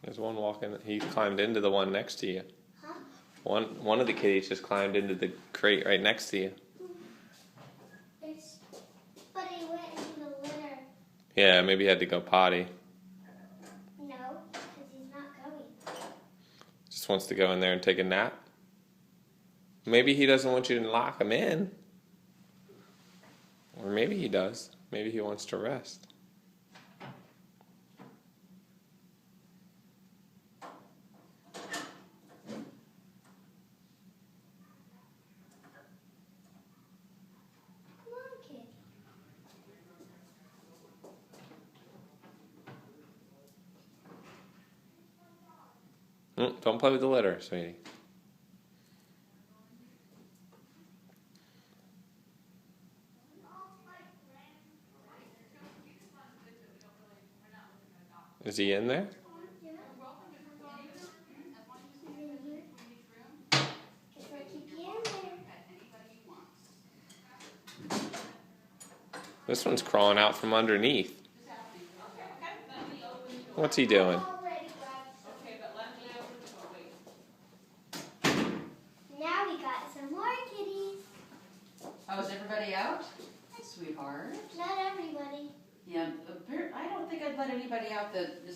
There's one walking. He climbed into the one next to you. Huh? One of the kitties just climbed into the crate right next to you. But he went into the litter. Yeah, maybe he had to go potty. No, because he's not going. Just wants to go in there and take a nap. Maybe he doesn't want you to lock him in. Or maybe he does. Maybe he wants to rest. Come on, kid. Don't play with the litter, sweetie. Is he in there? This one's crawling out from underneath. What's he doing? Now we got some more kitties. Oh, is everybody out? Sweetheart. Not everybody. Yeah, I don't think I'd let anybody out that is